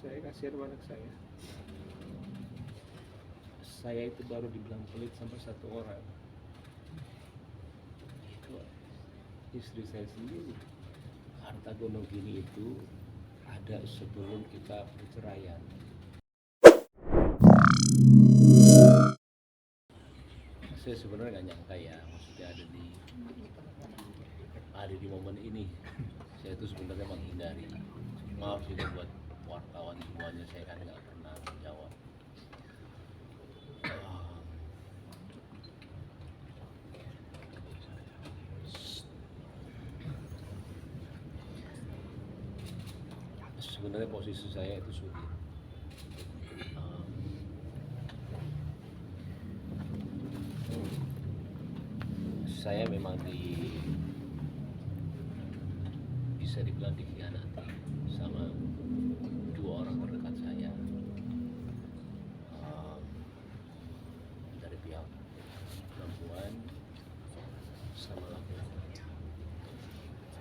Saya kasihan sama anak saya. Saya itu baru dibilang pelit sampai satu orang. Itu istri saya sendiri. Harta gono gini itu ada sebelum kita perceraian. Saya sebenarnya nggak nyangka ya, maksudnya ada di momen ini. Saya itu sebenarnya menghindari. Maaf juga buat wartawan semuanya, saya kan nggak pernah menjawab. Sebenarnya posisi saya itu sulit. Saya memang bisa dibilang dikhianati sama dua orang terdekat saya, dari pihak perempuan sama laki-laki.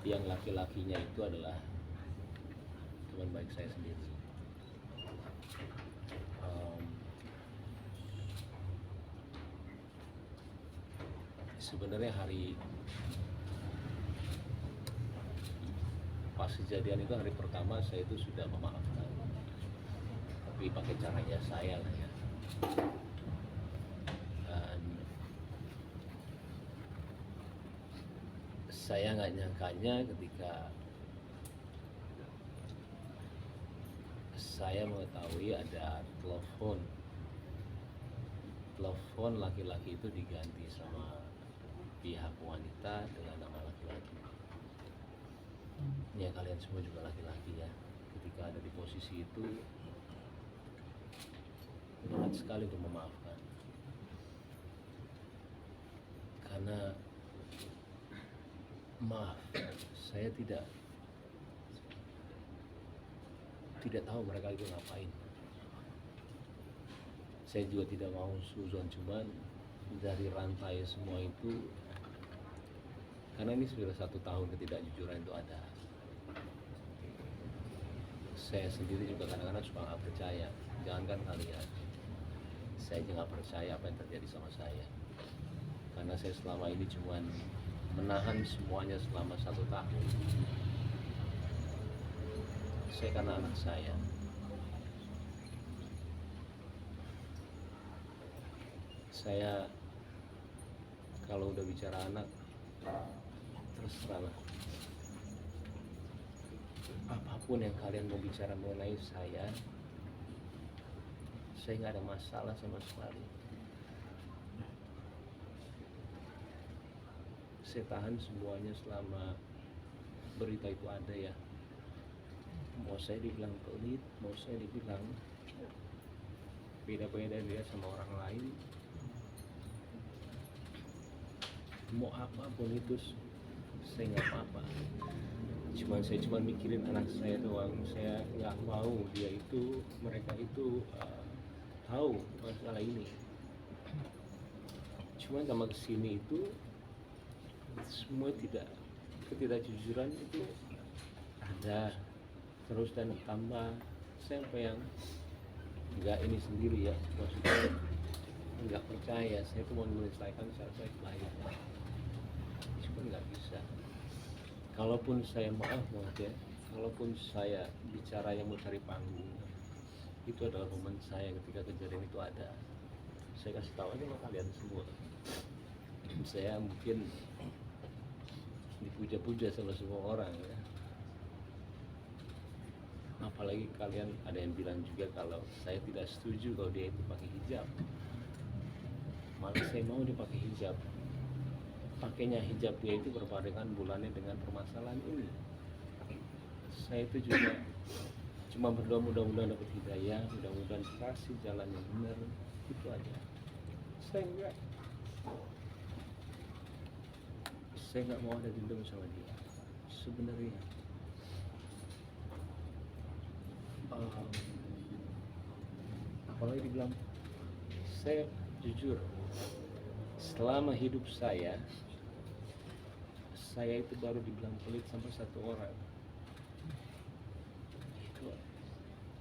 Yang laki-lakinya itu adalah teman baik saya sendiri. Sebenarnya pas kejadian itu hari pertama saya itu sudah memaafkan, tapi pakai caranya saya lah ya. Dan saya nggak nyangkanya ketika saya mengetahui ada telepon laki-laki itu diganti sama pihak wanita dengan nama laki-laki. Ya kalian semua juga laki-laki ya, ketika ada di posisi itu berat sekali untuk memaafkan, karena maaf, saya tidak tahu mereka itu ngapain. Saya juga tidak mau suzon, cuman dari rantai semua itu, karena ini sudah 1 tahun ketidakjujuran itu ada. Saya sendiri juga kadang-kadang suka nggak percaya, jangankan kalian, saya juga nggak percaya apa yang terjadi sama saya, karena saya selama ini cuman menahan semuanya selama 1 tahun. Saya karena anak saya kalau udah bicara anak, terserahlah. Apapun yang kalian mau bicara mengenai saya nggak ada masalah sama sekali. Saya tahan semuanya selama berita itu ada ya. Mau saya dibilang pelit, mau saya dibilang beda-beda dia sama orang lain, mau apapun itu saya nggak apa-apa. Saya cuma mikirin anak saya doang. Saya nggak mau mereka itu tahu masalah ini. Cuma sama kesini itu semua ketidakjujuran itu ada terus, dan tambah sampai yang nggak ini sendiri ya, maksudnya nggak percaya. Saya tuh mau menyelesaikan secara baik-baik, cuma nggak bisa. Kalaupun saya maaf ya, kalaupun saya bicara yang mau cari panggung, itu adalah momen saya ketika kejadian itu ada. Saya kasih tahu aja sama kalian semua, saya mungkin dipuja-puja sama semua orang ya. Apalagi kalian ada yang bilang juga kalau saya tidak setuju kalau dia itu pakai hijab. Malah saya mau dia pakai hijab. Pakainya hijab dia itu berbarengan bulannya dengan permasalahan ini. Saya itu juga cuma berdoa mudah-mudahan dapat hidayah, mudah-mudahan kasih jalan yang benar, itu aja. Saya nggak mau ada dendam sama dia sebenarnya. Apalagi dibilang, saya jujur, selama hidup saya itu baru dibilang pelit sampai satu orang. Itu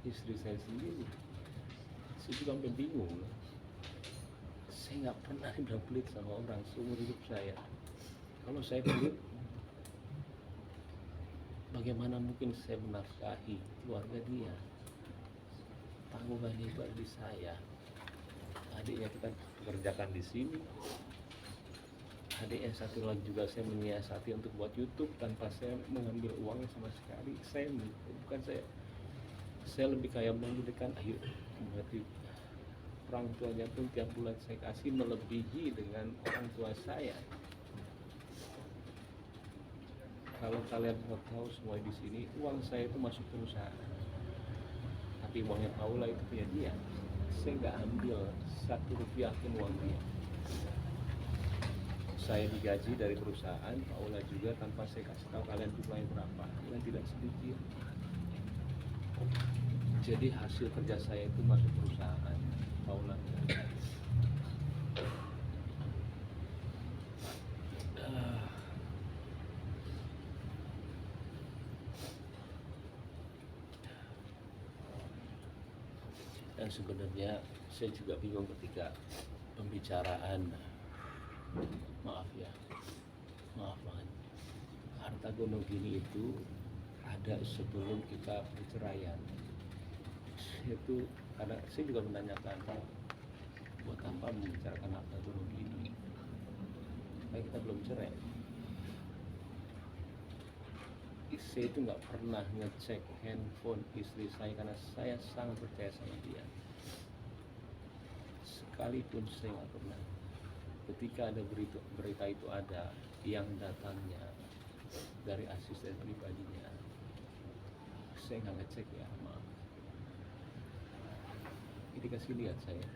istri saya sendiri. Saya juga sampai bingung. Saya nggak pernah bilang pelit sama orang seumur hidup saya. Kalau saya pelit, bagaimana mungkin saya menafkahi keluarga dia? Tanggungan itu ada di saya. Adiknya kita kerjakan di sini. Adiknya satu lagi juga saya menyiasati untuk buat YouTube tanpa saya mengambil uangnya sama sekali. Saya lebih kayak memberikan, ayo berarti orang tuanya pun tiap bulan saya kasih melebihi dengan orang tua saya. Kalau kalian mau tahu semua di sini, uang saya itu masuk perusahaan, tapi uangnya Paula itu punya dia. Saya nggak ambil satu rupiah pun uang dia. Saya digaji dari perusahaan, Paula juga, tanpa saya kasih tahu kalian jumlahnya berapa, dan tidak sedikit. Jadi hasil kerja saya itu masuk perusahaan Paula. Dan sebenarnya saya juga bingung ketika pembicaraan, maaf banget, harta gono gini itu ada sebelum kita perceraian. Itu karena saya juga menanyakan, buat apa membicarakan harta gono gini? Kayak kita belum cerai. Saya itu nggak pernah ngecek handphone istri saya karena saya sangat percaya sama dia. Sekalipun saya nggak pernah. Ketika ada berita itu ada yang datangnya dari asisten pribadinya, saya nggak ngecek ya, maaf. Ini kasih lihat saya.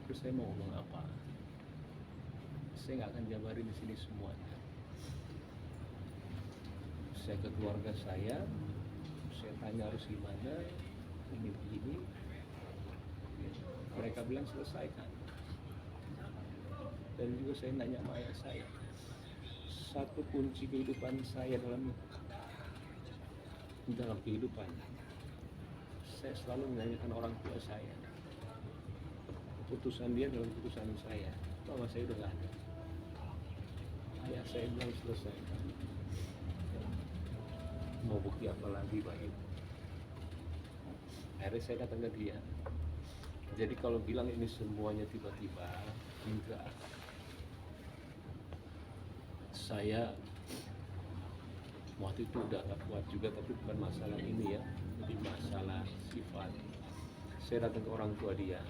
Terus saya mau ngomong apa? Saya nggak akan jabarin di sini semuanya. Saya ke keluarga saya tanya harus gimana, ini begini. Mereka bilang selesaikan. Dan juga saya nanya sama ayah saya, satu kunci kehidupan saya dalam kehidupan, saya selalu menanyakan orang tua saya. Keputusan dia dalam keputusan saya. Mama saya udah gak ada. Ayah saya bilang selesaikan. Mau bukti apa lagi Pak Ibu? Akhirnya saya datang ke dia. Jadi kalau bilang ini semuanya tiba-tiba, enggak. Saya waktu itu udah gak kuat juga, tapi bukan masalah ini ya, jadi masalah sifat. Saya datang ke orang tua dia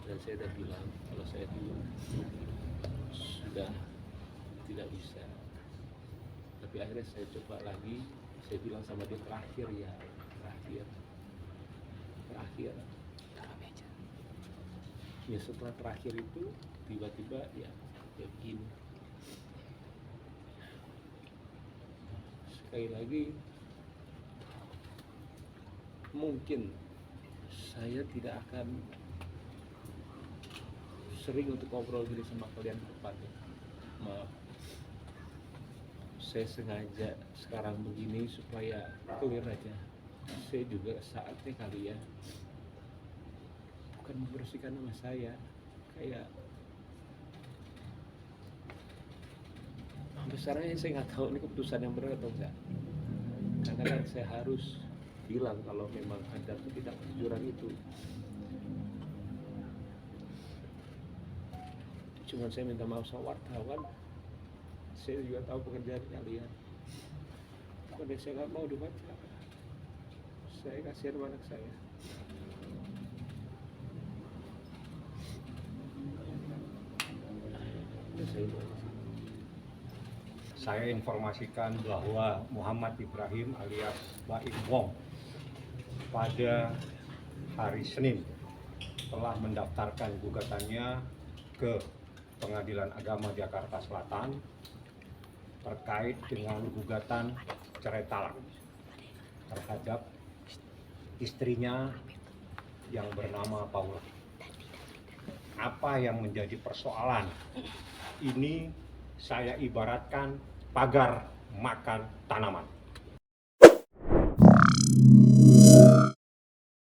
dan saya udah bilang kalau saya dulu sudah tidak bisa. Tapi akhirnya saya coba lagi. Saya bilang sama dia terakhir. Ya setelah terakhir itu tiba-tiba ya begini. Sekali lagi, mungkin saya tidak akan sering untuk ngobrol gini sama kalian ke depannya. Maaf. Saya sengaja sekarang begini supaya clear aja. Saya juga saatnya kali ya, bukan membersihkan nama saya, kayak sampai sekarang saya nggak tahu ini keputusan yang benar atau enggak. Karena kan saya harus bilang kalau memang ada ketidakjujuran itu. Cuman saya minta maaf sama wartawan. Saya juga tahu pekerjaan kalian. Pada saya nggak mau dibaca. Saya kasihan sama anak saya. Saya informasikan bahwa Muhammad Ibrahim alias Baik Wong pada hari Senin telah mendaftarkan gugatannya ke Pengadilan Agama Jakarta Selatan terkait dengan gugatan cerai talak terhadap istrinya yang bernama Paula. Apa yang menjadi persoalan ini saya ibaratkan pagar makan tanaman.